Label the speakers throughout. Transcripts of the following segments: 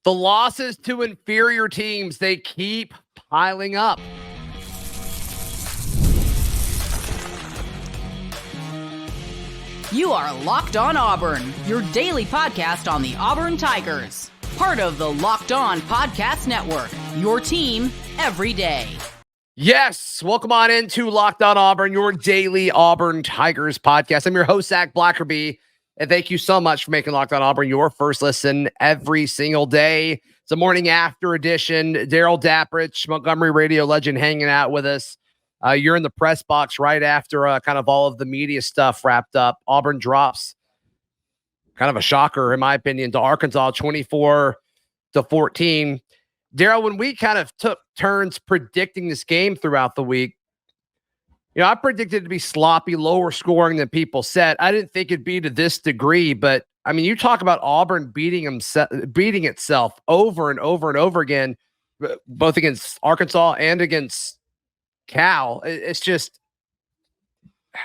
Speaker 1: The losses to inferior teams, they keep piling up.
Speaker 2: You are Locked On Auburn, your daily podcast on the Auburn Tigers. Part of the Locked On Podcast Network, your team every day.
Speaker 1: Yes, welcome on into Locked On Auburn, your daily Auburn Tigers podcast. I'm your host, Zach Blackerby, and thank you so much for making Locked On Auburn your first listen every single day. It's a morning after edition. Darrell, Dapprich, Montgomery radio legend, hanging out with us. You're in the press box right after kind of all of the media stuff wrapped up. Auburn drops kind of a shocker, in my opinion, to Arkansas, 24-14. Darrell, when we kind of took turns predicting this game throughout the week, I predicted it to be sloppy, lower scoring than people said. I didn't think it'd be to this degree, but I mean, you talk about Auburn beating itself over and over and over again, both against Arkansas and against Cal. It's just,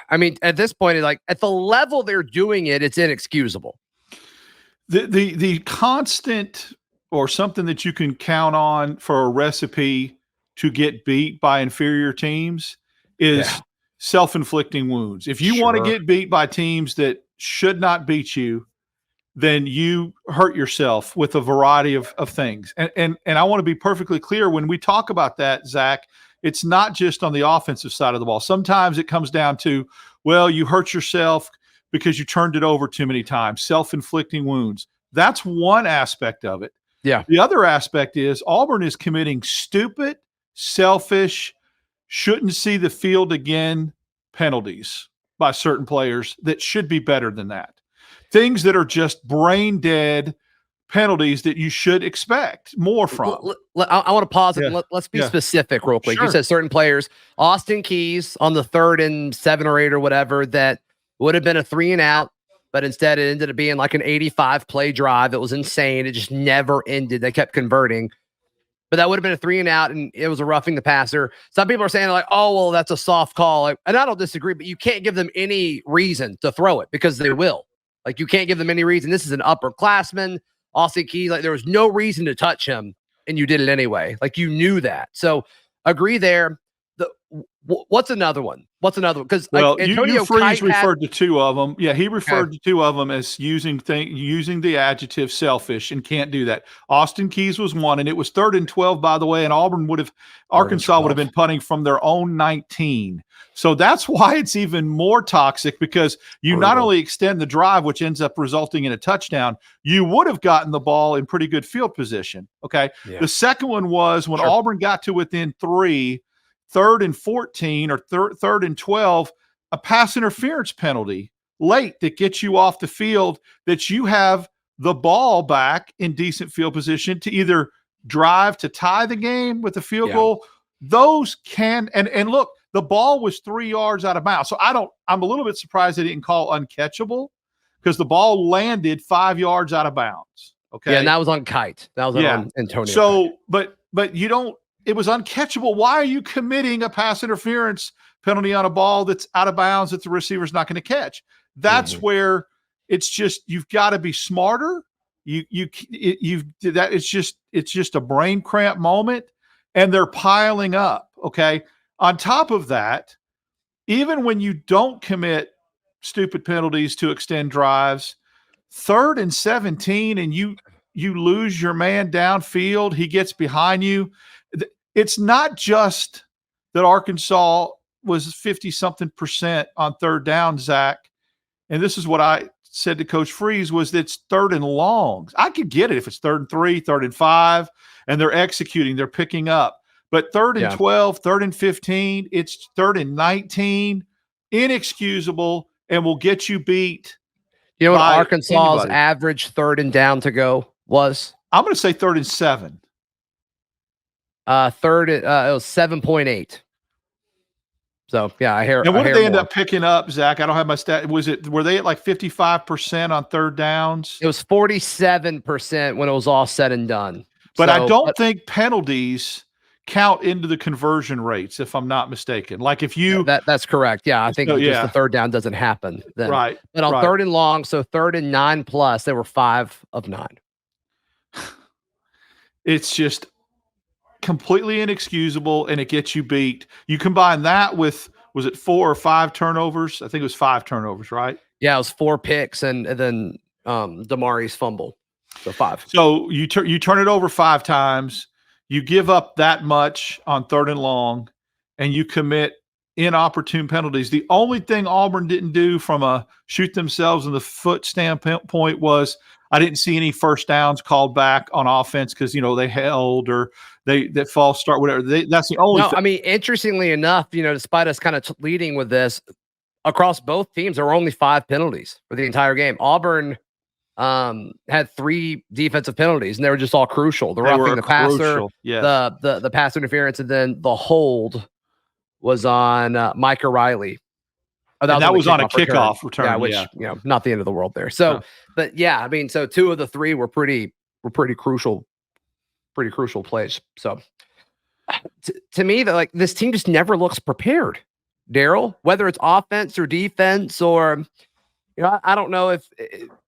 Speaker 1: I mean, at this point, like at the level they're doing it, it's inexcusable.
Speaker 3: The constant or something that you can count on for a recipe to get beat by inferior teams is self-inflicting wounds. If you want to get beat by teams that should not beat you, then you hurt yourself with a variety of things. And I want to be perfectly clear when we talk about that, Zach, it's not just on the offensive side of the ball. Sometimes it comes down to, well, you hurt yourself because you turned it over too many times, self-inflicting wounds. That's one aspect of it.
Speaker 1: Yeah.
Speaker 3: The other aspect is Auburn is committing stupid, selfish, shouldn't see the field again penalties by certain players that should be better than that. Things that are just brain dead penalties that you should expect more from.
Speaker 1: I want to pause it. Let's be specific real quick. Sure. You said certain players, Austin Keys on the 3rd and 7 or 8 or whatever, that would have been a 3 and out. But instead, it ended up being like an 85-play drive that was insane. It just never ended. They kept converting. But that would have been a 3 and out, and it was a roughing the passer. Some people are saying, like, oh, well, that's a soft call. And I don't disagree, but you can't give them any reason to throw it because they will. Like, you can't give them any reason. This is an upperclassman. Austin Keys, like, there was no reason to touch him, and you did it anyway. Like, you knew that. So, agree there. What's another one? Because
Speaker 3: Hugh Freeze referred to 2 of them. Yeah, he referred to 2 of them as using the adjective selfish and can't do that. Austin Keys was one, and it was 3rd and 12, by the way, and Arkansas would have been punting from their own 19. So that's why it's even more toxic, because you not only extend the drive, which ends up resulting in a touchdown, you would have gotten the ball in pretty good field position. Okay. Yeah. The second one was when Auburn got to within 3, 3rd and 14 or 3rd and 12, a pass interference penalty late that gets you off the field, that you have the ball back in decent field position to either drive to tie the game with a field goal. Those can, and look, the ball was 3 yards out of bounds. So I'm a little bit surprised they didn't call uncatchable, because the ball landed 5 yards out of bounds. Okay.
Speaker 1: Yeah. And that was on Kite. That was on Antonio.
Speaker 3: So, but you don't, it was uncatchable. Why are you committing a pass interference penalty on a ball that's out of bounds that the receiver's not going to catch? That's where it's just, you've got to be smarter. It's just a brain cramp moment, and they're piling up. Okay. On top of that, even when you don't commit stupid penalties to extend drives, 3rd and 17, and you lose your man downfield, he gets behind you. It's not just that Arkansas was 50-something% on 3rd down, Zach. And this is what I said to Coach Freeze, was that it's 3rd and longs. I could get it if it's 3rd and 3, 3rd and 5, and they're executing, they're picking up. But 3rd and 12, 3rd and 15, it's 3rd and 19, inexcusable, and will get you beat.
Speaker 1: You know what Arkansas's average 3rd and down to go was?
Speaker 3: I'm going to say 3rd and 7.
Speaker 1: It was 7.8. So yeah, I hear.
Speaker 3: And what did they end up picking up, Zach? I don't have my stat. Were they at like 55% on 3rd downs?
Speaker 1: It was 47% when it was all said and done.
Speaker 3: But I don't think penalties count into the conversion rates, if I'm not mistaken. Like if you
Speaker 1: that's correct. Yeah, I think just the 3rd down doesn't happen then.
Speaker 3: Right.
Speaker 1: But on 3rd and long, so 3rd and 9+, they were 5 of 9.
Speaker 3: It's just completely inexcusable, and it gets you beat. You combine that with, was it 4 or 5 turnovers? I think it was 5 turnovers, right?
Speaker 1: Yeah, it was 4 picks and then Damari's fumble. So 5.
Speaker 3: So you turn it over 5 times, you give up that much on 3rd and long, and you commit inopportune penalties. The only thing Auburn didn't do from a shoot themselves in the foot standpoint was, I didn't see any first downs called back on offense because, they held or that false start, whatever. That's the only thing.
Speaker 1: I mean, interestingly enough, despite us kind of leading with this, across both teams, there were only 5 penalties for the entire game. Auburn had 3 defensive penalties, and they were just all crucial. The roughing the passer, the pass interference, and then the hold was on Micah Riley.
Speaker 3: That was on a kickoff return.
Speaker 1: Yeah, which not the end of the world there. So, but yeah, I mean, so 2 of the 3 were pretty crucial plays. So, to me, that this team just never looks prepared. Darrell, whether it's offense or defense, or I don't know if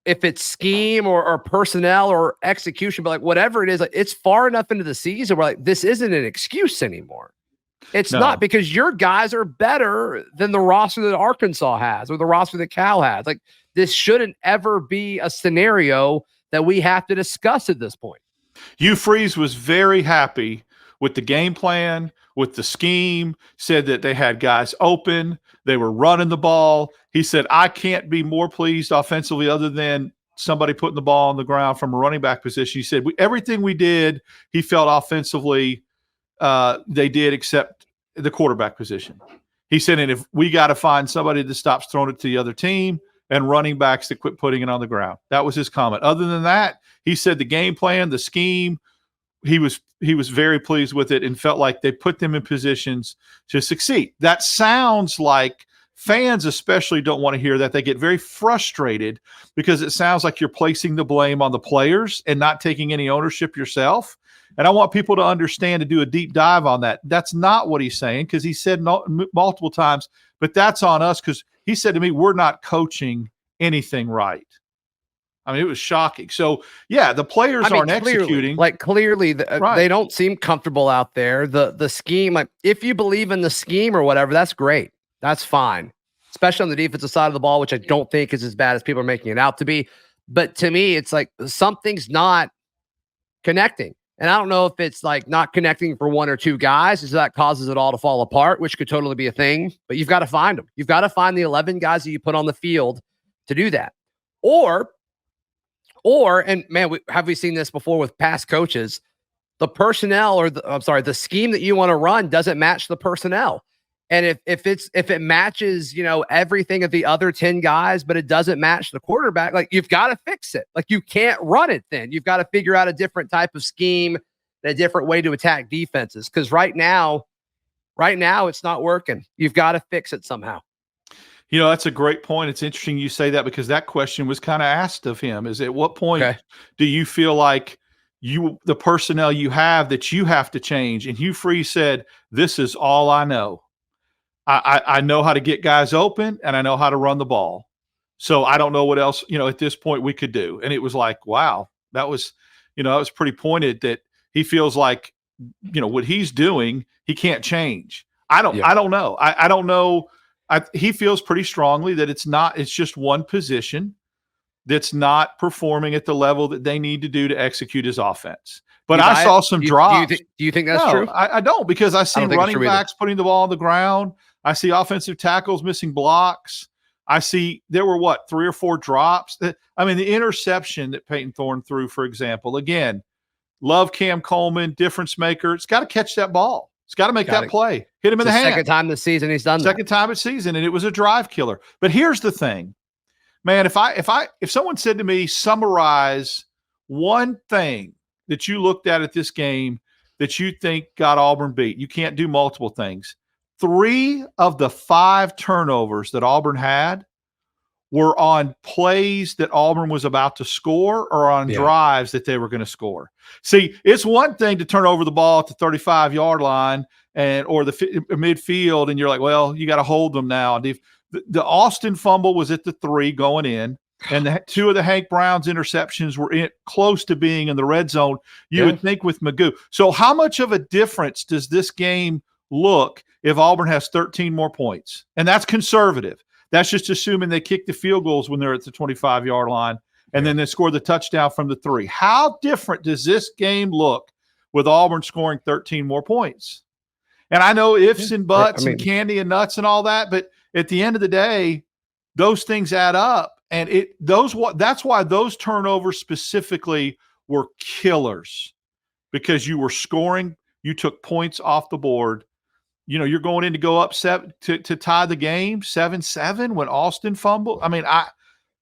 Speaker 1: it's scheme or personnel or execution, but whatever it is, it's far enough into the season where this isn't an excuse anymore. It's not, because your guys are better than the roster that Arkansas has or the roster that Cal has. This shouldn't ever be a scenario that we have to discuss at this point.
Speaker 3: Hugh Freeze was very happy with the game plan, with the scheme, said that they had guys open, they were running the ball. He said, I can't be more pleased offensively other than somebody putting the ball on the ground from a running back position. He said, everything we did, he felt offensively they did, except the quarterback position. He said, and if we got to find somebody that stops throwing it to the other team and running backs that quit putting it on the ground. That was his comment. Other than that, he said the game plan, the scheme, he was very pleased with it and felt like they put them in positions to succeed. That sounds like fans especially don't want to hear that. They get very frustrated because it sounds like you're placing the blame on the players and not taking any ownership yourself. And I want people to understand, to do a deep dive on that. That's not what he's saying, because he said multiple times, but that's on us, because he said to me, we're not coaching anything right. I mean, it was shocking. So, yeah, the players aren't executing.
Speaker 1: Clearly, they don't seem comfortable out there. The scheme, if you believe in the scheme or whatever, that's great. That's fine, especially on the defensive side of the ball, which I don't think is as bad as people are making it out to be. But to me, it's something's not connecting. And I don't know if it's not connecting for 1 or 2 guys, so that causes it all to fall apart, which could totally be a thing. But you've got to find them. You've got to find the 11 guys that you put on the field to do that. Or, and man, have we seen this before with past coaches? The personnel, or the scheme that you want to run doesn't match the personnel. And if it matches, everything of the other 10 guys, but it doesn't match the quarterback, you've got to fix it. You can't run it then. You've got to figure out a different type of scheme, a different way to attack defenses. Because right now it's not working. You've got to fix it somehow.
Speaker 3: That's a great point. It's interesting you say that, because that question was kind of asked of him, is at what point do you feel like the personnel you have that you have to change? And Hugh Freeze said, this is all I know. I know how to get guys open, and I know how to run the ball. So I don't know what else, at this point we could do. And it was wow, that was pretty pointed, that he feels like, what he's doing, he can't change. I don't know. I don't know. He feels pretty strongly that it's just one position that's not performing at the level that they need to do to execute his offense. But I saw some drops.
Speaker 1: Do you think that's true?
Speaker 3: I don't, because I see running backs putting the ball on the ground. I see offensive tackles missing blocks. I see there were 3 or 4 drops. The interception that Peyton Thorne threw, for example, again, love Cam Coleman, difference maker. It's got to catch that ball. It's got to make that play. Hit him in the hand.
Speaker 1: Second time this season he's done that.
Speaker 3: Second time this season, and it was a drive killer. But here's the thing, man. If someone said to me, summarize one thing that you looked at this game that you think got Auburn beat, you can't do multiple things. 3 of the 5 turnovers that Auburn had were on plays that Auburn was about to score, or on drives that they were going to score. See, it's one thing to turn over the ball at the 35-yard line or the midfield, and you're like, well, you got to hold them now. The Austin fumble was at the 3 going in. And two of the Hank Brown's interceptions were close to being in the red zone. You would think with Magoo. So how much of a difference does this game look if Auburn has 13 more points? And that's conservative. That's just assuming they kick the field goals when they're at the 25-yard line, and then they score the touchdown from the 3. How different does this game look with Auburn scoring 13 more points? And I know ifs and buts and candy and nuts and all that, but at the end of the day, those things add up. And that's why those turnovers specifically were killers, because you were scoring, you took points off the board. You know, you're going in to go up 7 to tie the game 7-7 when Austin fumbled. I mean,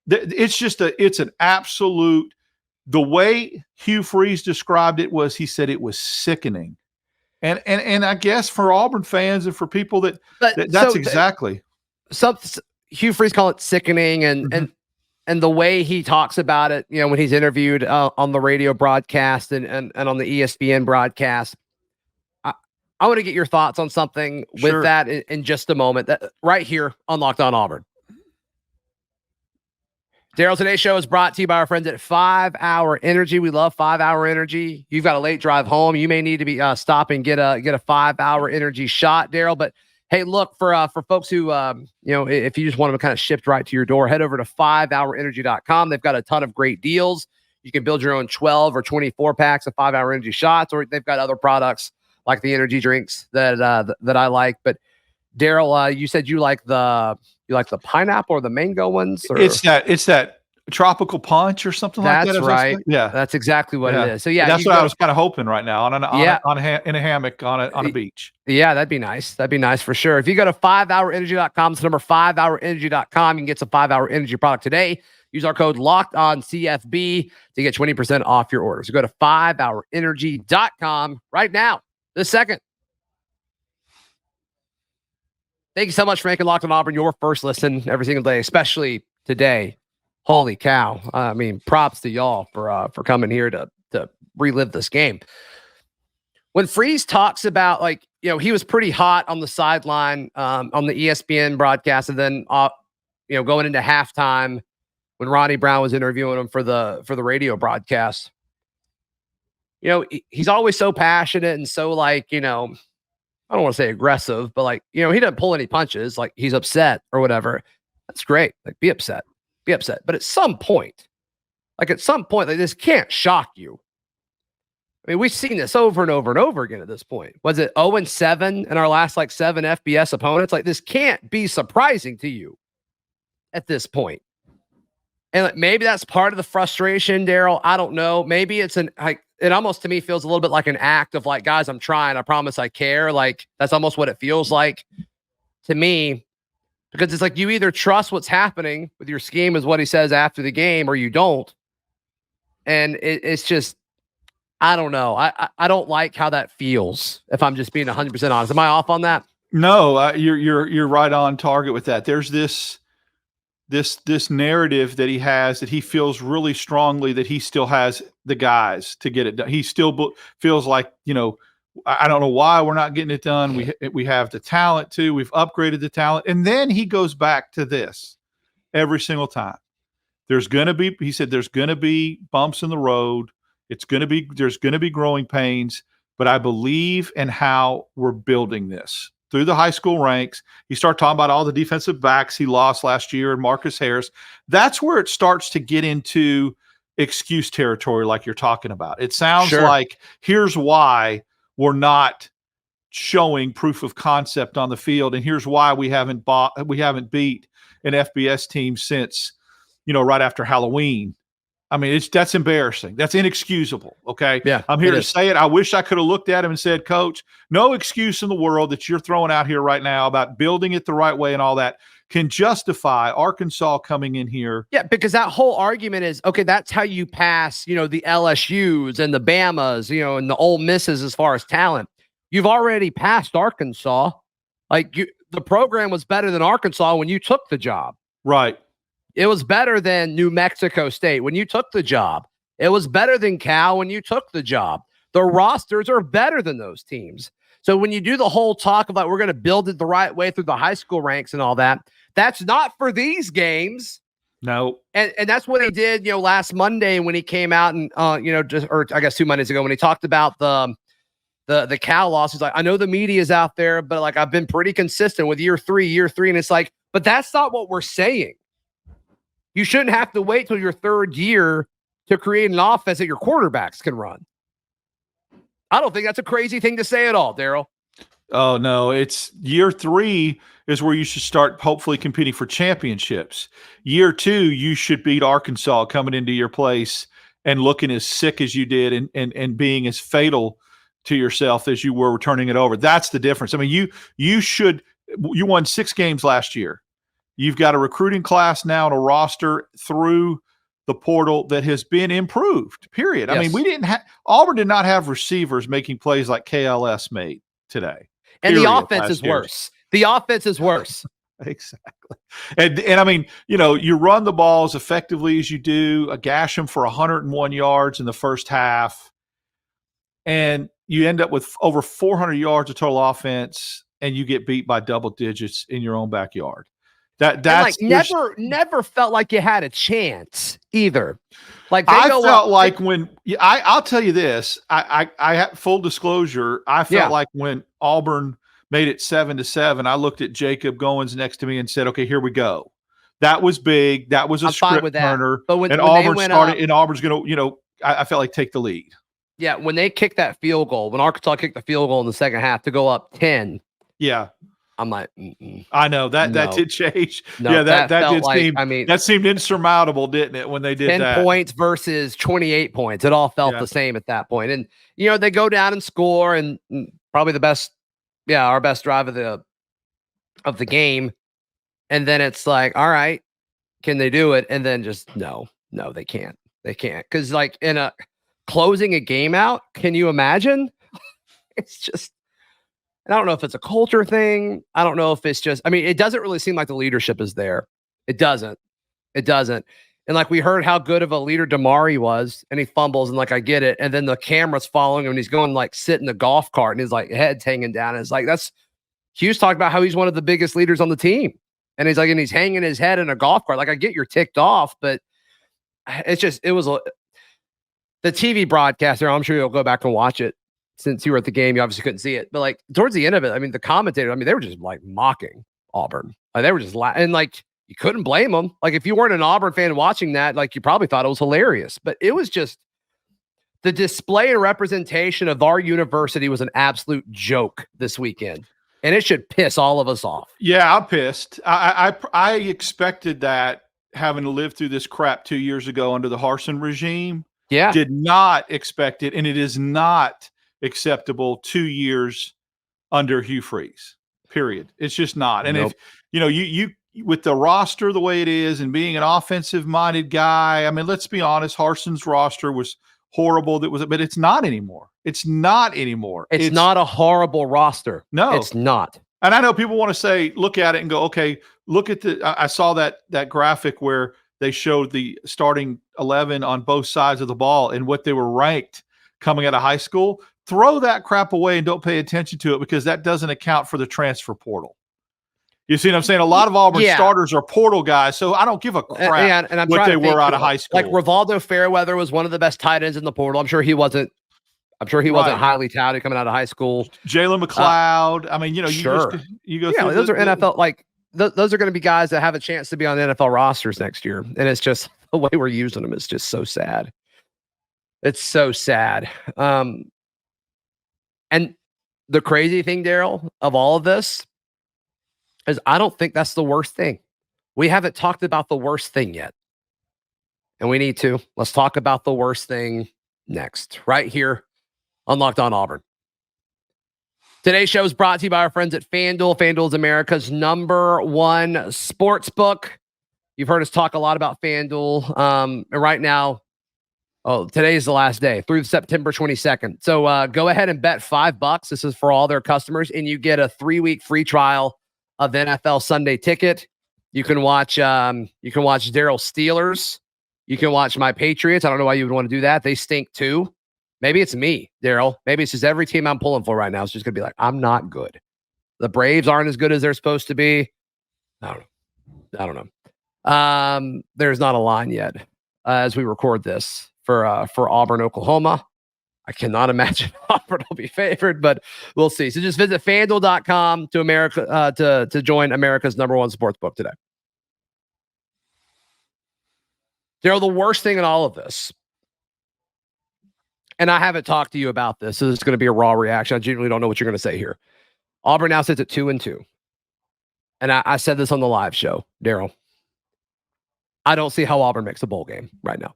Speaker 3: it's an absolute. The way Hugh Freeze described it was, he said it was sickening, and I guess for Auburn fans and for people that's exactly.
Speaker 1: Hugh Freeze called it sickening, and the way he talks about it, you know, when he's interviewed on the radio broadcast and on the ESPN broadcast. I want to get your thoughts on something with that in just a moment. That right here on Locked On Auburn. Darrell, today's show is brought to you by our friends at 5 Hour Energy. We love 5 Hour Energy. You've got a late drive home. You may need to be stop and get a 5 Hour Energy shot, Darrell. But hey, look, for folks who if you just want them kind of shipped right to your door, head over to 5hourenergy.com. They've got a ton of great deals. You can build your own 12 or 24 packs of 5 Hour Energy shots, or they've got other products like the energy drinks that I like. But Darrell, you said you like the pineapple or the mango ones? Or?
Speaker 3: It's that tropical punch or something like that.
Speaker 1: That's right. Yeah, that's exactly what it is. So yeah,
Speaker 3: that's what I was kind of hoping right now in a hammock on a beach.
Speaker 1: Yeah, that'd be nice. That'd be nice for sure. If you go to 5hourenergy.com, it's number 5hourenergy.com. You can get some 5 Hour Energy product today. Use our code LOCKEDONCFB to get 20% off your order. So go to 5hourenergy.com right now. This second. Thank you so much for making Locked On Auburn your first listen every single day, especially today. Holy cow. I mean, props to y'all for coming here to relive this game. When Freeze talks about, like, you know, he was pretty hot on the sideline on the ESPN broadcast, and then going into halftime when Ronnie Brown was interviewing him for the radio broadcast. You know, he's always so passionate and so, like, you know, I don't want to say aggressive, but, like, you know, he doesn't pull any punches. Like, he's upset or whatever. That's great. Like, be upset. But at some point, like, this can't shock you. I mean, we've seen this over and over and over again at this point. Was it 0-7 in our last, like, 7 FBS opponents? Like, this can't be surprising to you at this point. And, like, maybe that's part of the frustration, Darrell. I don't know. Maybe it's it almost to me feels a little bit like an act of, like, guys, I'm trying. I promise I care. Like, that's almost what it feels like to me, because it's like you either trust what's happening with your scheme, is what he says after the game, or you don't. And it's just, I don't know. I don't like how that feels, if I'm just being 100% honest. Am I off on that?
Speaker 3: No, you're right on target with that. There's this narrative that he has, that he feels really strongly that he still has the guys to get it done. He still feels like, you know, I don't know why we're not getting it done. We have the talent too. We've upgraded the talent. And then he goes back to this every single time. He said, there's going to be bumps in the road. There's going to be growing pains, but I believe in how we're building this. Through the high school ranks, he started talking about all the defensive backs he lost last year and Marcus Harris. That's where it starts to get into excuse territory, like you're talking about. It sounds like, here's why we're not showing proof of concept on the field, and here's why we haven't beat an FBS team since, you know, right after Halloween. I mean, that's embarrassing. That's inexcusable. Okay.
Speaker 1: Yeah,
Speaker 3: I'm here to say it. I wish I could have looked at him and said, Coach, no excuse in the world that you're throwing out here right now about building it the right way and all that can justify Arkansas coming in here.
Speaker 1: Yeah, because that whole argument is, okay, that's how you pass, you know, the LSUs and the Bamas, you know, and the Ole Misses as far as talent. You've already passed Arkansas. Like, the program was better than Arkansas when you took the job.
Speaker 3: Right.
Speaker 1: It was better than New Mexico State when you took the job. It was better than Cal when you took the job. The rosters are better than those teams. So when you do the whole talk about we're going to build it the right way through the high school ranks and all that, that's not for these games.
Speaker 3: No.
Speaker 1: And that's what he did, last Monday when he came out and, or I guess 2 Mondays ago when he talked about the Cal loss. He's like, I know the media is out there, but like, I've been pretty consistent with year three. And it's like, but that's not what we're saying. You shouldn't have to wait till your third year to create an offense that your quarterbacks can run. I don't think that's a crazy thing to say at all, Darrell.
Speaker 3: Oh, no. It's year 3 is where you should start hopefully competing for championships. Year 2, you should beat Arkansas coming into your place and looking as sick as you did and being as fatal to yourself as you were turning it over. That's the difference. I mean, you won 6 games last year. You've got a recruiting class now and a roster through the portal that has been improved, period.
Speaker 1: Yes.
Speaker 3: I mean, Auburn did not have receivers making plays like KLS made today.
Speaker 1: And the offense is worse. The offense is worse.
Speaker 3: Exactly. And I mean, you run the ball as effectively as you do, gash them for 101 yards in the first half, and you end up with over 400 yards of total offense, and you get beat by double digits in your own backyard. That's like
Speaker 1: never felt like you had a chance either. Like
Speaker 3: I'll tell you this. I have full disclosure. I felt like when Auburn made it 7-7, I looked at Jacob Goins next to me and said, "Okay, here we go." That was big. That was a script turner.
Speaker 1: But when
Speaker 3: Auburn started, and Auburn's going to, I felt like take the lead.
Speaker 1: Yeah, when they kicked that field goal, when Arkansas kicked the field goal in the second half to go up 10.
Speaker 3: Yeah.
Speaker 1: I'm like,
Speaker 3: I know that did change.
Speaker 1: No,
Speaker 3: yeah, that did
Speaker 1: like,
Speaker 3: seem. That seemed insurmountable, didn't it? When they did
Speaker 1: 10 points versus 28 points, it all felt the same at that point. And they go down and score, and probably our best drive of the game. And then it's like, all right, can they do it? And then just no, they can't. They can't, because like closing a game out, can you imagine? It's just. I don't know if it's a culture thing. I don't know if it's just, it doesn't really seem like the leadership is there. It doesn't. And like we heard how good of a leader Damari was, and he fumbles, and like, I get it. And then the camera's following him, and he's going like sit in the golf cart, and his like head's hanging down. And it's like, Hugh's talking about how he's one of the biggest leaders on the team. And he's like, and he's hanging his head in a golf cart. Like, I get you're ticked off, but it was the TV broadcaster. I'm sure you'll go back and watch it. Since you were at the game, you obviously couldn't see it. But like towards the end of it, the commentator, they were just like mocking Auburn. Like, they were just and like you couldn't blame them. Like, if you weren't an Auburn fan watching that, like, you probably thought it was hilarious. But it was just the display and representation of our university was an absolute joke this weekend. And it should piss all of us off.
Speaker 3: Yeah, I'm pissed. I expected that, having lived through this crap 2 years ago under the Harsin regime.
Speaker 1: Yeah.
Speaker 3: Did not expect it. And it is not acceptable 2 years under Hugh Freeze, period. It's just not. And if you with the roster the way it is, and being an offensive minded guy, let's be honest, Harsin's roster was horrible. But it's not anymore. It's not a horrible roster. No, it's not. And I know people want to say, look at it and go, okay, look at I saw that graphic where they showed the starting 11 on both sides of the ball and what they were ranked coming out of high school. Throw that crap away and don't pay attention to it, because that doesn't account for the transfer portal. You see what I'm saying? A lot of Auburn starters are portal guys, so I don't give a crap
Speaker 1: and I'm
Speaker 3: what they were out of high school.
Speaker 1: Like Rivaldo Fairweather was one of the best tight ends in the portal. I'm sure he wasn't highly touted coming out of high school.
Speaker 3: Jalen McLeod. You go through
Speaker 1: those are NFL, like those are going to be guys that have a chance to be on NFL rosters next year. And it's just the way we're using them is just so sad. It's so sad. And the crazy thing, Darrell, of all of this is I don't think that's the worst thing. We haven't talked about the worst thing yet. And we need to. Let's talk about the worst thing next, right here on Locked On Auburn. Today's show is brought to you by our friends at FanDuel. FanDuel is America's #1 sports book. You've heard us talk a lot about FanDuel. And right now, today is the last day through September 22nd. So go ahead and bet $5. This is for all their customers, and you get a 3-week free trial of NFL Sunday Ticket. You can watch Darrell Steelers. You can watch my Patriots. I don't know why you would want to do that. They stink too. Maybe it's me, Darrell. Maybe it's just every team I'm pulling for right now. It's just gonna be like, I'm not good. The Braves aren't as good as they're supposed to be. I don't know. There's not a line yet as we record this for Auburn, Oklahoma. I cannot imagine Auburn will be favored, but we'll see. So just visit FanDuel.com to join America's #1 sports book today. Darrell, the worst thing in all of this, and I haven't talked to you about this, so this is going to be a raw reaction. I genuinely don't know what you're going to say here. Auburn now sits at 2-2. And I said this on the live show, Darrell. I don't see how Auburn makes a bowl game right now.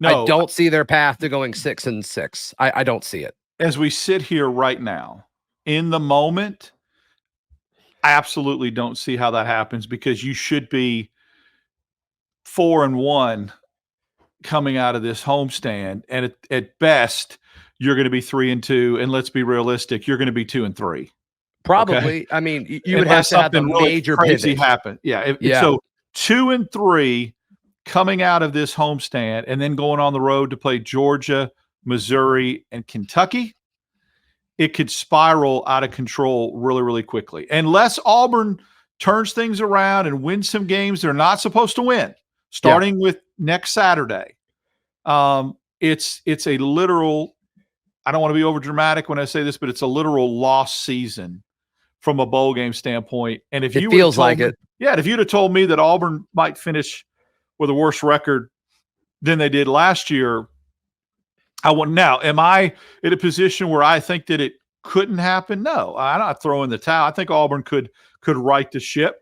Speaker 1: No, I don't see their path to going 6-6. I don't see it.
Speaker 3: As we sit here right now, in the moment, I absolutely don't see how that happens, because you should be 4-1 coming out of this homestand, and at best you're going to be 3-2, and let's be realistic, you're going to be 2-3.
Speaker 1: Probably.
Speaker 3: Okay?
Speaker 1: I mean, you would have to have a major
Speaker 3: crazy
Speaker 1: pivot
Speaker 3: happen. So 2-3 coming out of this homestand, and then going on the road to play Georgia, Missouri, and Kentucky, it could spiral out of control really, really quickly. Unless Auburn turns things around and wins some games they're not supposed to win, starting with next Saturday. It's a literal, I don't want to be over dramatic when I say this, but it's a literal lost season from a bowl game standpoint. And if
Speaker 1: it feels like it.
Speaker 3: Yeah, if you'd have told me that Auburn might finish with a worse record than they did last year, I wouldn't. Now, am I in a position where I think that it couldn't happen? No, I'm not throwing the towel. I think Auburn could right the ship.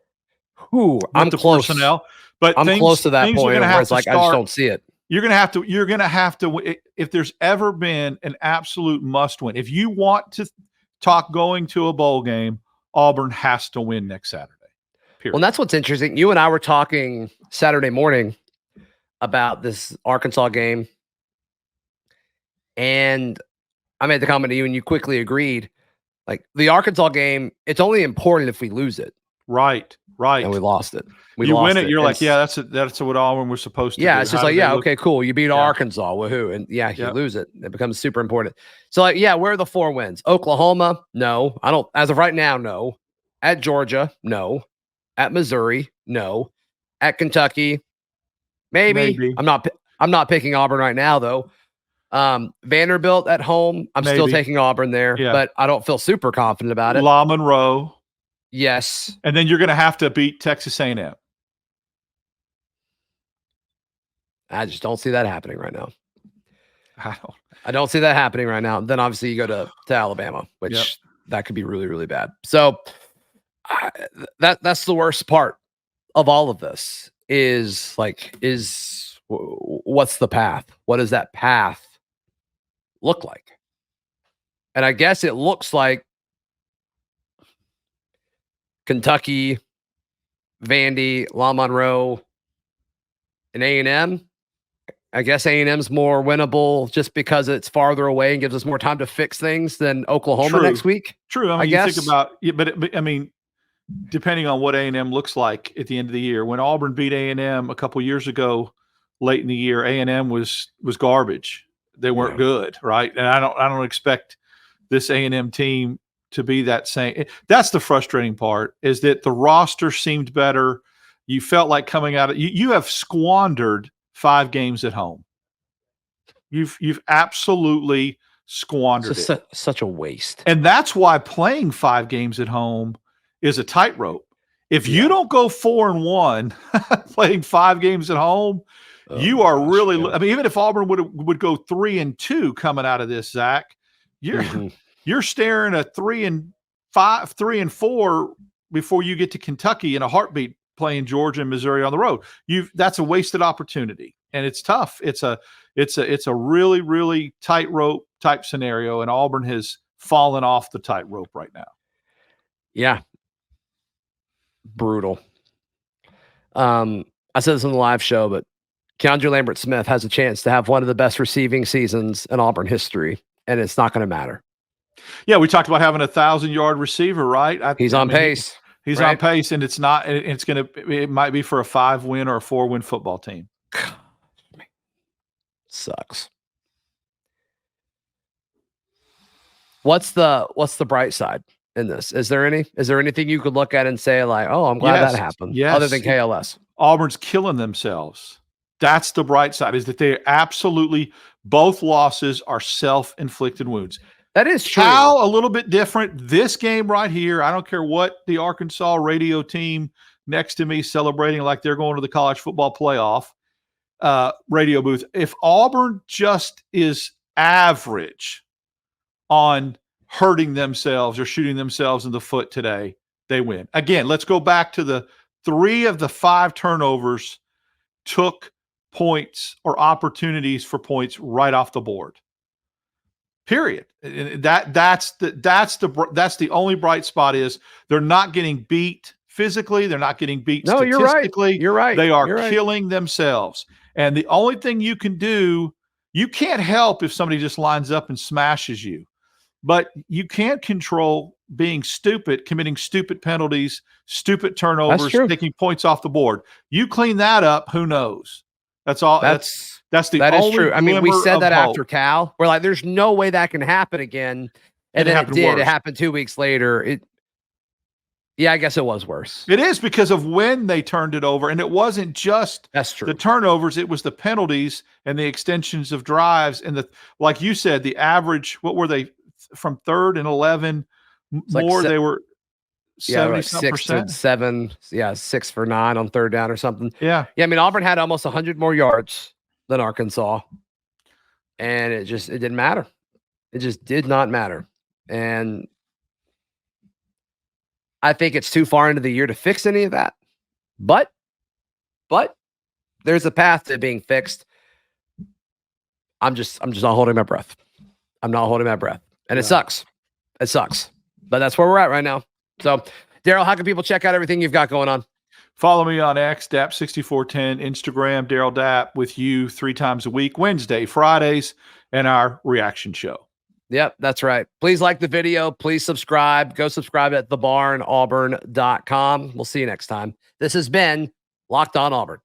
Speaker 1: I'm close.
Speaker 3: Personnel, but
Speaker 1: I'm close to that point where it's like, I just don't see it.
Speaker 3: You're going to have to, if there's ever been an absolute must win, if you want to talk going to a bowl game, Auburn has to win next Saturday. Period.
Speaker 1: Well, that's what's interesting. You and I were talking Saturday morning about this Arkansas game, and I made the comment to you, and you quickly agreed. Like, the Arkansas game, it's only important if we lose it.
Speaker 3: Right.
Speaker 1: And we lost it.
Speaker 3: You win it, you're like, yeah, that's what Auburn was supposed to do.
Speaker 1: Yeah, it's just like, yeah, okay, cool. You beat Arkansas. Woohoo. And you lose it. It becomes super important. So, like, yeah, where are the 4 wins? Oklahoma? No. I don't, as of right now, no. At Georgia? No. At Missouri? No. At Kentucky? Maybe. I'm not picking Auburn right now, though. Vanderbilt at home? I'm still taking Auburn there, but I don't feel super confident about it.
Speaker 3: La Monroe?
Speaker 1: Yes.
Speaker 3: And then you're going to have to beat Texas A&M.
Speaker 1: I just don't see that happening right now.
Speaker 3: I
Speaker 1: don't see that happening right now. Then obviously you go to Alabama, which that could be really, really bad. So that's the worst part of all of this is what's the path? What does that path look like? And I guess it looks like Kentucky, Vandy, La Monroe, and A&M. I guess A&M's more winnable just because it's farther away and gives us more time to fix things than Oklahoma next week.
Speaker 3: True. I mean, you think about it, but I mean, depending on what A&M looks like at the end of the year, when Auburn beat A&M a couple years ago, late in the year, A&M was garbage. They weren't good, right? And I don't expect this A&M team to be that same. That's the frustrating part, is that the roster seemed better. You felt like coming out of you have squandered 5 games at home. You've absolutely squandered it.
Speaker 1: Such a waste.
Speaker 3: And that's why playing 5 games at home is a tightrope. If you don't go 4-1 playing 5 games at home, you are really. I mean, even if Auburn would go 3-2 coming out of this, Zach, you're staring at 3-5, 3-4 before you get to Kentucky in a heartbeat, playing Georgia and Missouri on the road. That's a wasted opportunity, and it's tough. It's a really, really tightrope type scenario, and Auburn has fallen off the tightrope right now.
Speaker 1: Yeah, brutal. I said this on the live show, but Keandre Lambert-Smith has a chance to have one of the best receiving seasons in Auburn history, and it's not going to matter.
Speaker 3: Yeah, we talked about having a 1,000-yard receiver, right?
Speaker 1: He's on pace.
Speaker 3: He's on pace, and it might be for a 5-win or a 4-win football team.
Speaker 1: Sucks. What's the bright side? in this? Is there anything you could look at and say like, oh, I'm glad that happened, other than KLS?
Speaker 3: Auburn's killing themselves. That's the bright side, is that they absolutely, both losses are self-inflicted wounds.
Speaker 1: That is true.
Speaker 3: How a little bit different. This game right here, I don't care what the Arkansas radio team next to me celebrating like they're going to the college football playoff radio booth. If Auburn just is average on hurting themselves or shooting themselves in the foot today, they win. Again, let's go back to the 3 of the 5 turnovers took points or opportunities for points right off the board. Period. That's the only bright spot, is they're not getting beat physically. They're not getting beat statistically.
Speaker 1: You're right.
Speaker 3: They are killing themselves. And the only thing you can do, you can't help if somebody just lines up and smashes you, but you can't control being stupid, committing stupid penalties, stupid turnovers, taking points off the board. You clean that up, who knows? That's all. That is true.
Speaker 1: I mean, we said that after Cal. We're like, there's no way that can happen again. And then it did. It happened 2 weeks later. I guess it was worse.
Speaker 3: It is, because of when they turned it over. And it wasn't just the turnovers. It was the penalties and the extensions of drives. And like you said, the average, what were they from 3rd and 11 more? They were 70%
Speaker 1: 7. 6 for 9 on 3rd down or something.
Speaker 3: Yeah.
Speaker 1: I mean, Auburn had almost 100 more yards than Arkansas, and it didn't matter. It just did not matter. And I think it's too far into the year to fix any of that, but there's a path to being fixed. I'm just not holding my breath. I'm not holding my breath, and it sucks. It sucks, but that's where we're at right now. So, Darrell, how can people check out everything you've got going on?
Speaker 3: Follow me on X, Dap6410, Instagram, Darrell Dap, with you 3 times a week, Wednesday, Fridays, and our reaction show.
Speaker 1: Yep, that's right. Please like the video. Please subscribe. Go subscribe at thebarnauburn.com. We'll see you next time. This has been Locked On Auburn.